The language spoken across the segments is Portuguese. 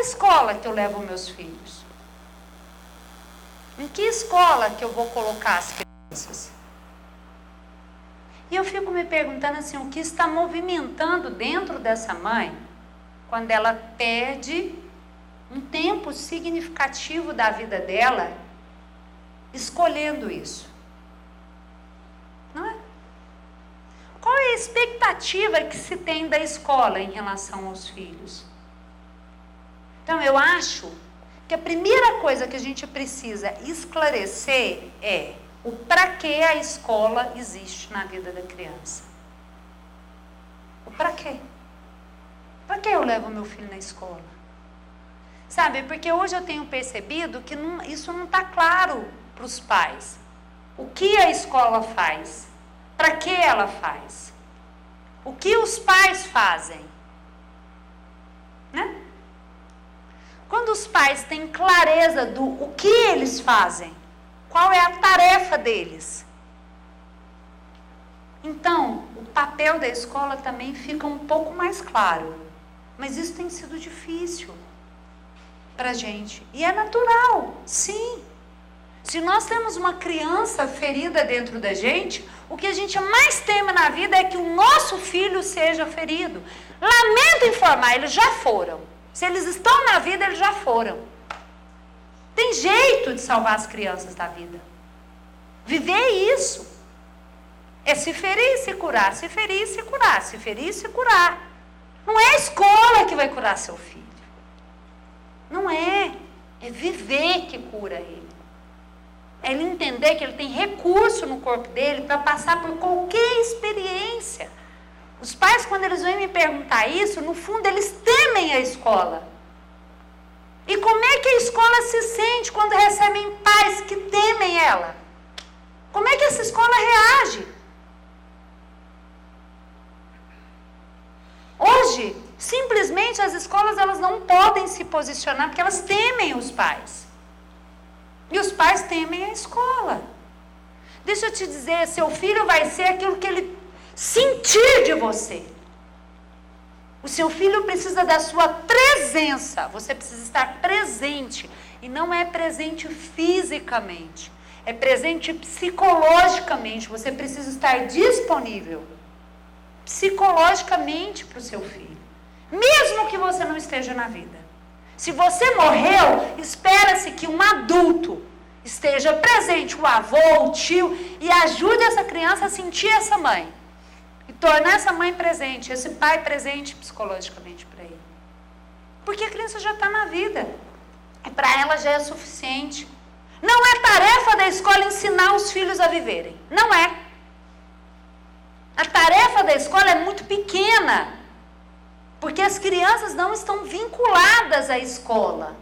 escola que eu levo meus filhos? Em que escola que eu vou colocar as crianças? E eu fico me perguntando assim, o que está movimentando dentro dessa mãe quando ela perde um tempo significativo da vida dela escolhendo isso? Não é? Qual é a expectativa que se tem da escola em relação aos filhos? Então, eu acho que a primeira coisa que a gente precisa esclarecer é o para que a escola existe na vida da criança. O para quê? Para que eu levo meu filho na escola? Sabe, porque hoje eu tenho percebido que isso não está claro para os pais. O que a escola faz? Para que ela faz? O que os pais fazem? Né? Quando os pais têm clareza do o que eles fazem, qual é a tarefa deles, então o papel da escola também fica um pouco mais claro. Mas isso tem sido difícil para a gente. E é natural, sim. Se nós temos uma criança ferida dentro da gente, o que a gente mais teme na vida é que o nosso filho seja ferido. Lamento informar, eles já foram. Se eles estão na vida, eles já foram. Tem jeito de salvar as crianças da vida. Viver isso. É se ferir e se curar, se ferir e se curar, se ferir e se curar. Não é a escola que vai curar seu filho. Não é. É viver que cura ele. É ele entender que ele tem recurso no corpo dele para passar por qualquer experiência. Os pais, quando eles vêm me perguntar isso, no fundo eles temem a escola. E como é que a escola se sente quando recebem pais que temem ela? Como é que essa escola reage? Hoje, simplesmente as escolas elas não podem se posicionar porque elas temem os pais. E os pais temem a escola. Deixa eu te dizer, seu filho vai ser aquilo que ele sentir de você. O seu filho precisa da sua presença. Você precisa estar presente. E não é presente fisicamente. É presente psicologicamente. Você precisa estar disponível psicologicamente para o seu filho. Mesmo que você não esteja na vida. Se você morreu, espera-se que um adulto esteja presente, o avô, o tio, e ajude essa criança a sentir essa mãe. E tornar essa mãe presente, esse pai presente psicologicamente para ele. Porque a criança já está na vida. E para ela já é suficiente. Não é tarefa da escola ensinar os filhos a viverem. Não é. A tarefa da escola é muito pequena. Porque as crianças não estão vinculadas à escola.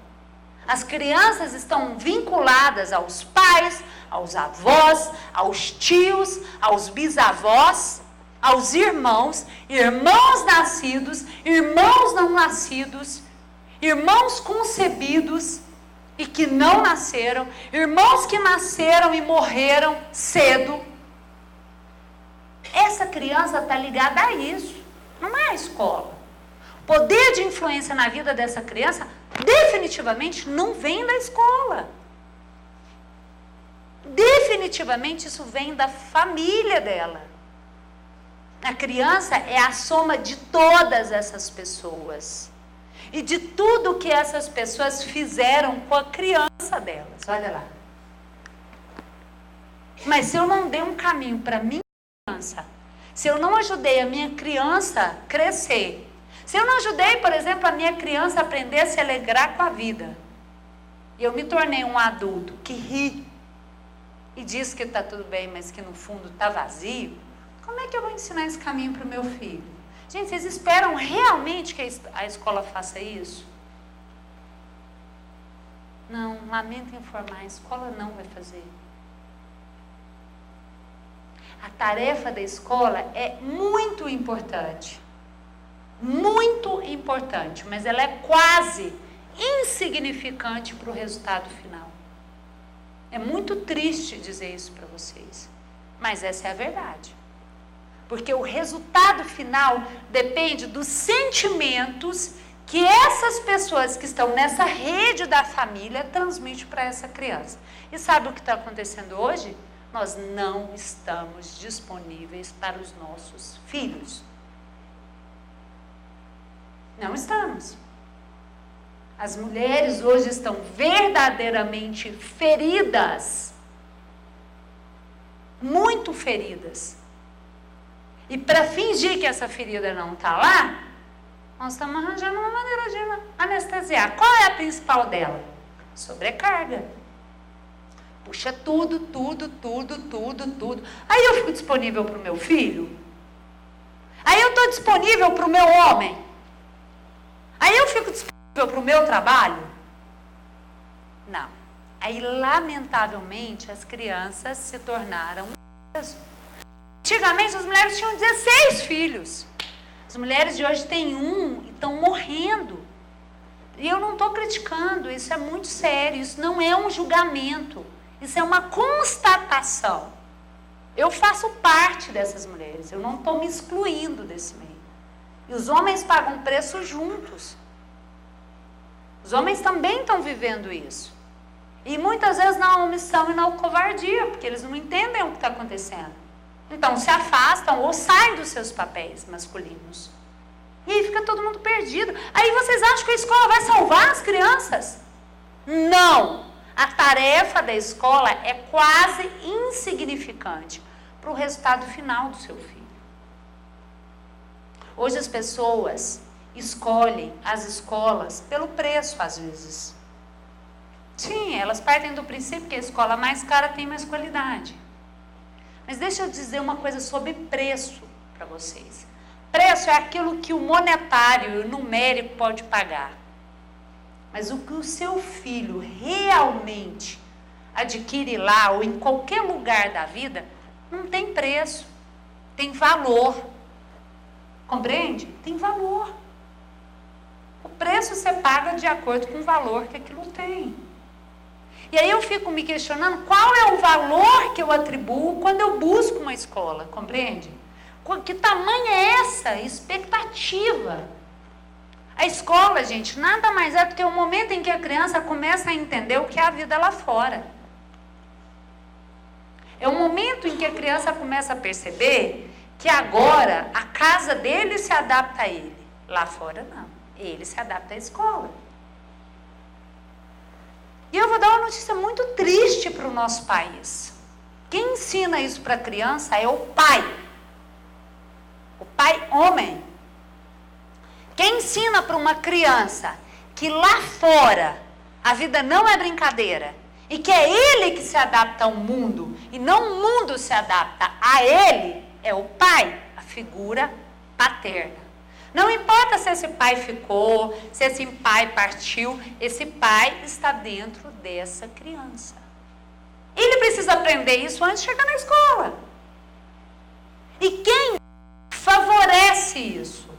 As crianças estão vinculadas aos pais, aos avós, aos tios, aos bisavós, aos irmãos, irmãos nascidos, irmãos não nascidos, irmãos concebidos e que não nasceram, irmãos que nasceram e morreram cedo. Essa criança está ligada a isso, não é a escola. O poder de influência na vida dessa criança definitivamente não vem da escola. Definitivamente isso vem da família dela. A criança é a soma de todas essas pessoas. E de tudo que essas pessoas fizeram com a criança delas. Olha lá. Mas se eu não dei um caminho para minha criança, se eu não ajudei a minha criança a crescer, se eu não ajudei, por exemplo, a minha criança a aprender a se alegrar com a vida, e eu me tornei um adulto que ri e diz que está tudo bem, mas que no fundo está vazio, como é que eu vou ensinar esse caminho para o meu filho? Gente, vocês esperam realmente que a escola faça isso? Não, lamento informar, a escola não vai fazer. A tarefa da escola é muito importante, mas ela é quase insignificante para o resultado final. É muito triste dizer isso para vocês, mas essa é a verdade. Porque o resultado final depende dos sentimentos que essas pessoas que estão nessa rede da família transmitem para essa criança. E sabe o que está acontecendo hoje? Nós não estamos disponíveis para os nossos filhos. Não estamos. As mulheres hoje estão verdadeiramente feridas. Muito feridas. E para fingir que essa ferida não está lá, nós estamos arranjando uma maneira de anestesiar. Qual é a principal dela? Sobrecarga. Puxa tudo. Aí eu fico disponível para o meu filho? Aí eu estou disponível para o meu homem? Aí eu fico disponível para o meu trabalho? Não. Aí, lamentavelmente, as crianças se tornaram... Antigamente, as mulheres tinham 16 filhos. As mulheres de hoje têm 1 e estão morrendo. E eu não estou criticando, isso é muito sério, isso não é um julgamento, isso é uma constatação. Eu faço parte dessas mulheres, eu não estou me excluindo desse meio. E os homens pagam preço juntos. Os homens também estão vivendo isso. E muitas vezes na omissão e na covardia, porque eles não entendem o que está acontecendo. Então se afastam ou saem dos seus papéis masculinos. E aí fica todo mundo perdido. Aí vocês acham que a escola vai salvar as crianças? Não! A tarefa da escola é quase insignificante para o resultado final do seu filho. Hoje as pessoas escolhem as escolas pelo preço, às vezes. Sim, elas partem do princípio que a escola mais cara tem mais qualidade. Mas deixa eu dizer uma coisa sobre preço para vocês. Preço é aquilo que o monetário e o numérico pode pagar. Mas o que o seu filho realmente adquire lá ou em qualquer lugar da vida, não tem preço, tem valor. Compreende? Tem valor. O preço você paga de acordo com o valor que aquilo tem. E aí eu fico me questionando qual é o valor que eu atribuo quando eu busco uma escola, compreende? Que tamanho é essa expectativa? A escola, gente, nada mais é do que o momento em que a criança começa a entender o que é a vida lá fora. É o momento em que a criança começa a perceber que agora a casa dele se adapta a ele. Lá fora não, ele se adapta à escola. E eu vou dar uma notícia muito triste para o nosso país. Quem ensina isso para a criança é o pai. O pai homem. Quem ensina para uma criança que lá fora a vida não é brincadeira e que é ele que se adapta ao mundo e não o mundo se adapta a ele, é o pai, a figura paterna. Não importa se esse pai ficou, se esse pai partiu, esse pai está dentro dessa criança. Ele precisa aprender isso antes de chegar na escola. E quem favorece isso?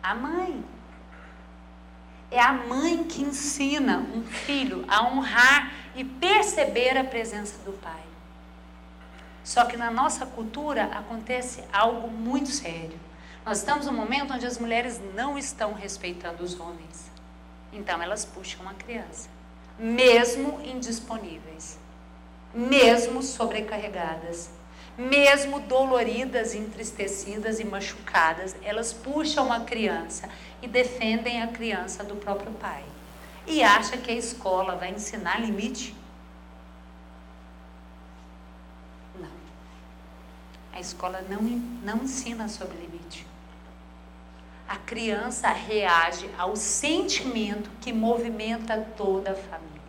A mãe. É a mãe que ensina um filho a honrar e perceber a presença do pai. Só que na nossa cultura acontece algo muito sério. Nós estamos num momento onde as mulheres não estão respeitando os homens. Então elas puxam a criança. Mesmo indisponíveis. Mesmo sobrecarregadas. Mesmo doloridas, entristecidas e machucadas. Elas puxam a criança e defendem a criança do próprio pai. E acha que a escola vai ensinar limite? Não. A escola não ensina sobre limite. A criança reage ao sentimento que movimenta toda a família.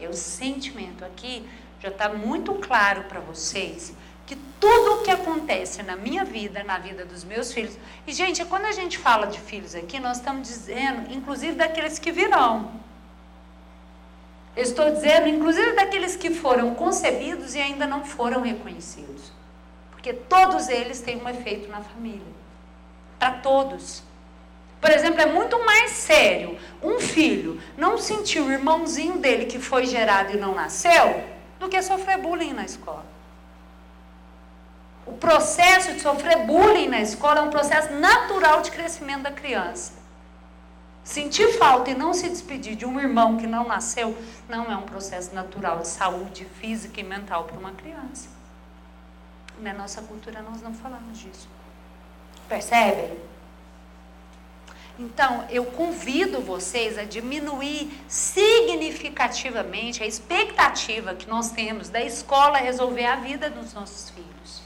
É o sentimento aqui, já está muito claro para vocês, que tudo o que acontece na minha vida, na vida dos meus filhos... E, gente, quando a gente fala de filhos aqui, nós estamos dizendo, inclusive, daqueles que virão. Eu estou dizendo, inclusive, daqueles que foram concebidos e ainda não foram reconhecidos. Porque todos eles têm um efeito na família. Para todos. Por exemplo, é muito mais sério um filho não sentir o irmãozinho dele que foi gerado e não nasceu do que sofrer bullying na escola. O processo de sofrer bullying na escola é um processo natural de crescimento da criança. Sentir falta e não se despedir de um irmão que não nasceu não é um processo natural de saúde física e mental para uma criança. Na nossa cultura nós não falamos disso. Percebem? Então, eu convido vocês a diminuir significativamente a expectativa que nós temos da escola resolver a vida dos nossos filhos.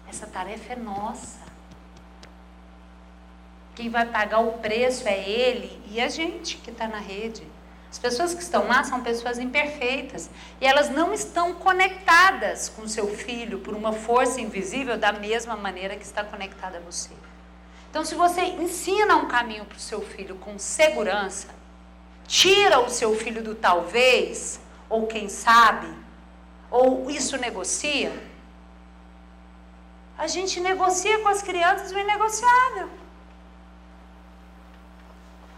Essa tarefa é nossa. Quem vai pagar o preço é ele e a gente que está na rede. As pessoas que estão lá são pessoas imperfeitas e elas não estão conectadas com seu filho por uma força invisível da mesma maneira que está conectada a você. Então, se você ensina um caminho para o seu filho com segurança, tira o seu filho do talvez, ou quem sabe, ou isso negocia, a gente negocia com as crianças o inegociável.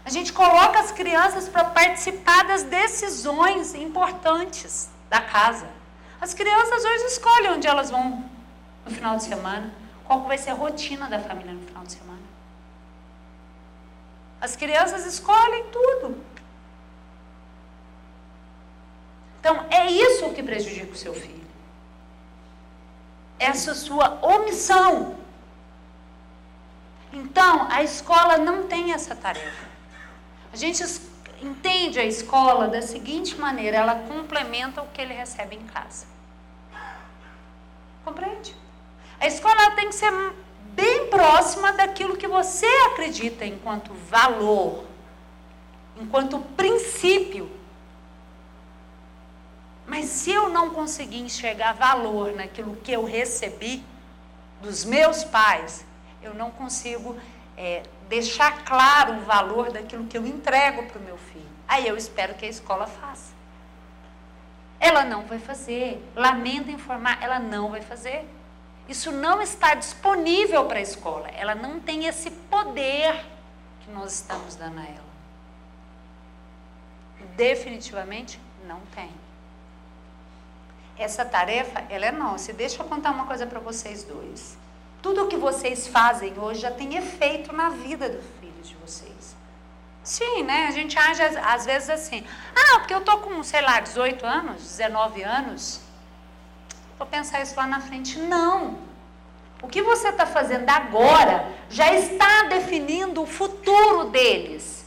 A gente coloca as crianças para participar das decisões importantes da casa. As crianças hoje escolhem onde elas vão no final de semana, qual vai ser a rotina da família no final de semana. As crianças escolhem tudo. Então, é isso que prejudica o seu filho. Essa sua omissão. Então, a escola não tem essa tarefa. A gente entende a escola da seguinte maneira, ela complementa o que ele recebe em casa. Compreende? A escola tem que ser bem próxima daquilo que você acredita enquanto valor, enquanto princípio. Mas se eu não conseguir enxergar valor naquilo que eu recebi dos meus pais, eu não consigo deixar claro o valor daquilo que eu entrego para o meu filho. Aí eu espero que a escola faça. Ela não vai fazer. Lamento informar, ela não vai fazer. Isso não está disponível para a escola. Ela não tem esse poder que nós estamos dando a ela. Definitivamente não tem. Essa tarefa, ela é nossa. E deixa eu contar uma coisa para vocês dois. Tudo o que vocês fazem hoje já tem efeito na vida dos filhos de vocês. Sim, né? A gente age às vezes assim. Porque eu tô com, 18 anos, 19 anos. Vou pensar isso lá na frente. Não. O que você está fazendo agora já está definindo o futuro deles.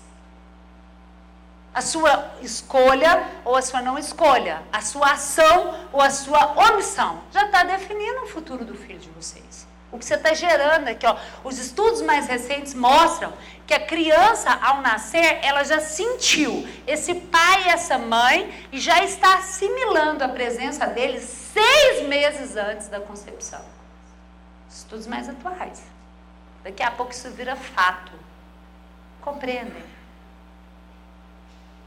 A sua escolha ou a sua não escolha. A sua ação ou a sua omissão. Já está definindo o futuro do filho de vocês. O que você está gerando aqui, os estudos mais recentes mostram que a criança, ao nascer, ela já sentiu esse pai e essa mãe e já está assimilando a presença deles 6 meses antes da concepção. Estudos mais atuais. Daqui a pouco isso vira fato. Compreendem?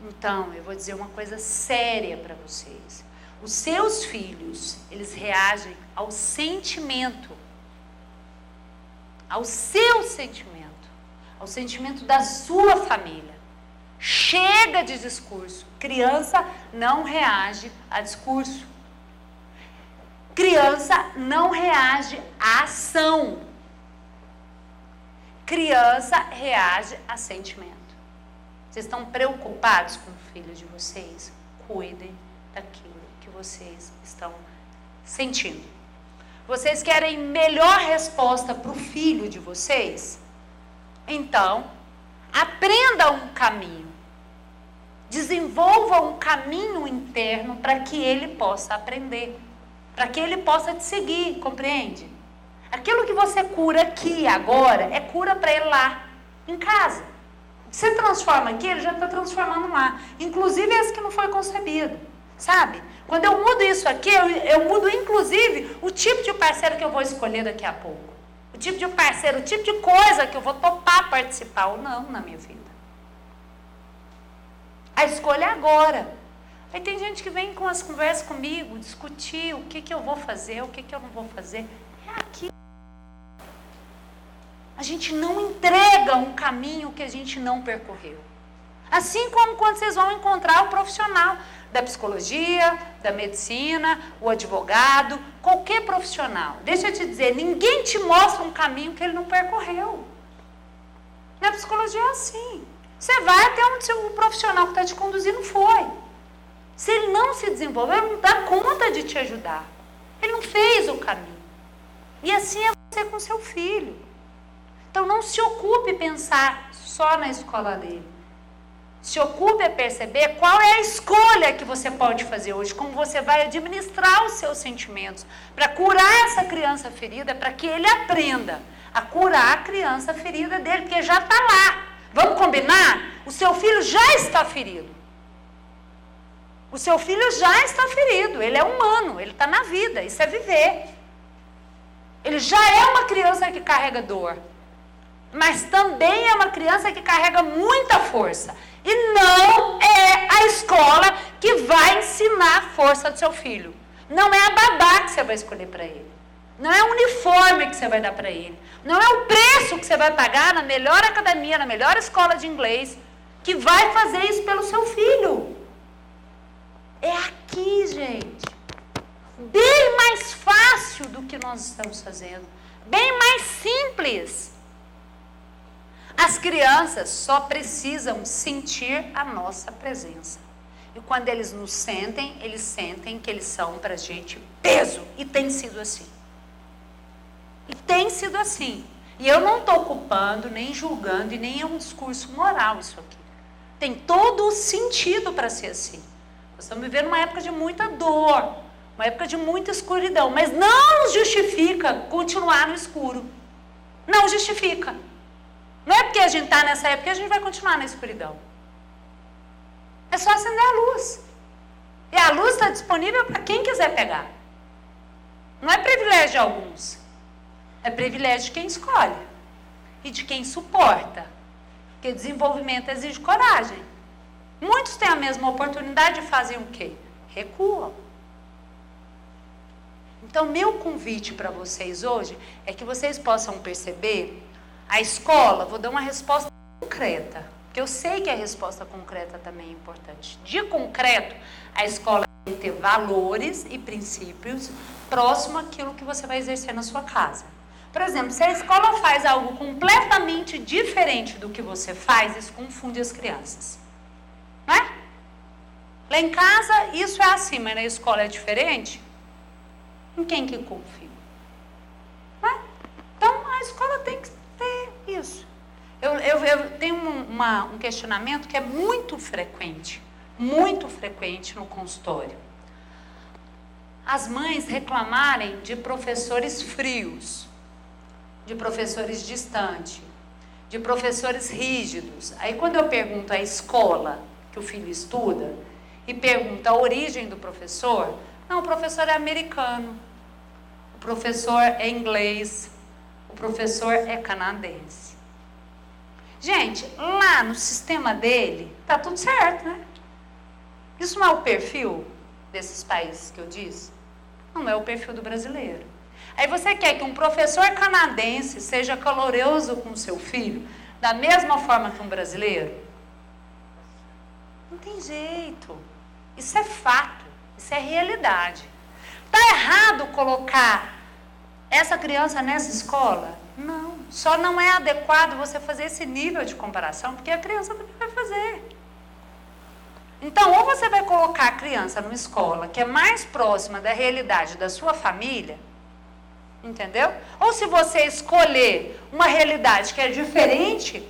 Então, eu vou dizer uma coisa séria para vocês. Os seus filhos, eles reagem ao sentimento. Ao seu sentimento, ao sentimento da sua família. Chega de discurso. Criança não reage a discurso. Criança não reage à ação. Criança reage a sentimento. Vocês estão preocupados com o filho de vocês? Cuidem daquilo que vocês estão sentindo. Vocês querem melhor resposta para o filho de vocês? Então, aprenda um caminho. Desenvolva um caminho interno para que ele possa aprender. Para que ele possa te seguir, compreende? Aquilo que você cura aqui, agora, é cura para ele lá, em casa. Você transforma aqui, ele já está transformando lá. Inclusive esse que não foi concebido. Sabe? Quando eu mudo isso aqui, eu mudo inclusive o tipo de parceiro que eu vou escolher daqui a pouco. O tipo de parceiro, o tipo de coisa que eu vou topar participar ou não na minha vida. A escolha é agora. Aí tem gente que vem com as conversas comigo, discutir o que eu vou fazer, o que eu não vou fazer. É aqui. A gente não entrega um caminho que a gente não percorreu. Assim como quando vocês vão encontrar o profissional da psicologia, da medicina, o advogado, qualquer profissional. Deixa eu te dizer, ninguém te mostra um caminho que ele não percorreu. Na psicologia é assim. Você vai até onde o profissional que está te conduzindo foi. Se ele não se desenvolveu, ele não dá conta de te ajudar. Ele não fez o caminho. E assim é você com seu filho. Então não se ocupe em pensar só na escola dele. Se ocupe a perceber qual é a escolha que você pode fazer hoje, como você vai administrar os seus sentimentos, para curar essa criança ferida, para que ele aprenda a curar a criança ferida dele, porque já está lá. Vamos combinar? O seu filho já está ferido. O seu filho já está ferido, ele é humano, ele está na vida, isso é viver. Ele já é uma criança que carrega dor, mas também é uma criança que carrega muita força. E não é a escola que vai ensinar a força do seu filho. Não é a babá que você vai escolher para ele. Não é o uniforme que você vai dar para ele. Não é o preço que você vai pagar na melhor academia, na melhor escola de inglês, que vai fazer isso pelo seu filho. É aqui, gente. Bem mais fácil do que nós estamos fazendo. Bem mais simples. As crianças só precisam sentir a nossa presença. E quando eles nos sentem, eles sentem que eles são para a gente peso. E tem sido assim. E tem sido assim. E eu não estou culpando, nem julgando, e nem é um discurso moral isso aqui. Tem todo o sentido para ser assim. Nós estamos vivendo uma época de muita dor, uma época de muita escuridão. Mas não justifica continuar no escuro. Não justifica. Não é porque a gente está nessa época que a gente vai continuar na escuridão. É só acender a luz. E a luz está disponível para quem quiser pegar. Não é privilégio de alguns. É privilégio de quem escolhe. E de quem suporta. Porque desenvolvimento exige coragem. Muitos têm a mesma oportunidade e fazem o quê? Recuam. Então, meu convite para vocês hoje é que vocês possam perceber a escola, vou dar uma resposta concreta, porque eu sei que a resposta concreta também é importante. De concreto, a escola tem que ter valores e princípios próximo àquilo que você vai exercer na sua casa. Por exemplo, se a escola faz algo completamente diferente do que você faz, isso confunde as crianças. Não é? Lá em casa, isso é assim, mas na escola é diferente? Em quem que confia? Não é? Então, a escola tem que ter isso. Eu tenho um questionamento que é muito frequente no consultório. As mães reclamarem de professores frios, de professores distantes, de professores rígidos. Aí quando eu pergunto a escola que o filho estuda e pergunto a origem do professor, não, o professor é americano, o professor é inglês, o professor é canadense. Gente, lá no sistema dele, tá tudo certo, né? Isso não é o perfil desses países que eu disse? Não é o perfil do brasileiro. Aí você quer que um professor canadense seja caloroso com o seu filho, da mesma forma que um brasileiro? Não tem jeito. Isso é fato, isso é realidade. Tá errado colocar essa criança nessa escola? Não. Só não é adequado você fazer esse nível de comparação, porque a criança também vai fazer. Então, ou você vai colocar a criança numa escola que é mais próxima da realidade da sua família, entendeu? Ou se você escolher uma realidade que é diferente,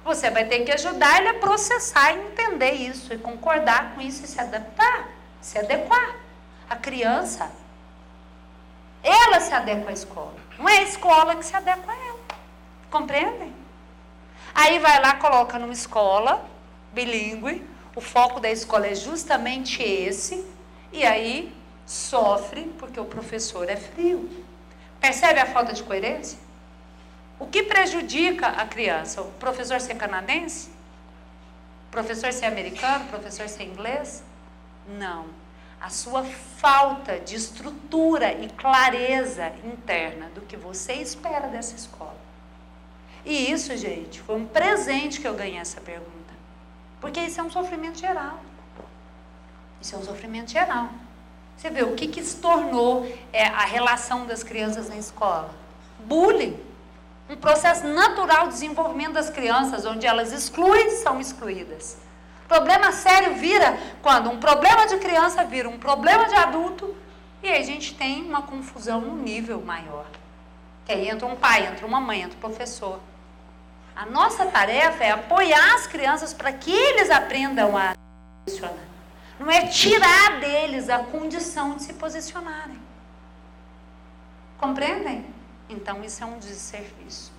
você vai ter que ajudar ele a processar e entender isso, e concordar com isso e se adaptar, se adequar. A criança, ela se adequa à escola. Não é a escola que se adequa a ela. Compreendem? Aí vai lá, coloca numa escola bilíngue, o foco da escola é justamente esse, e aí sofre porque o professor é frio. Percebe a falta de coerência? O que prejudica a criança? O professor ser canadense? O professor ser americano? O professor ser inglês? Não. A sua falta de estrutura e clareza interna do que você espera dessa escola. E isso, gente, foi um presente que eu ganhei essa pergunta. Porque isso é um sofrimento geral. Isso é um sofrimento geral. Você vê o que se tornou a relação das crianças na escola? Bullying. Um processo natural de desenvolvimento das crianças, onde elas excluem e são excluídas. Problema sério vira quando um problema de criança vira um problema de adulto, e aí a gente tem uma confusão no nível maior. Que aí entra um pai, entra uma mãe, entra um professor. A nossa tarefa é apoiar as crianças para que eles aprendam a se posicionar. Não é tirar deles a condição de se posicionarem. Compreendem? Então isso é um desserviço.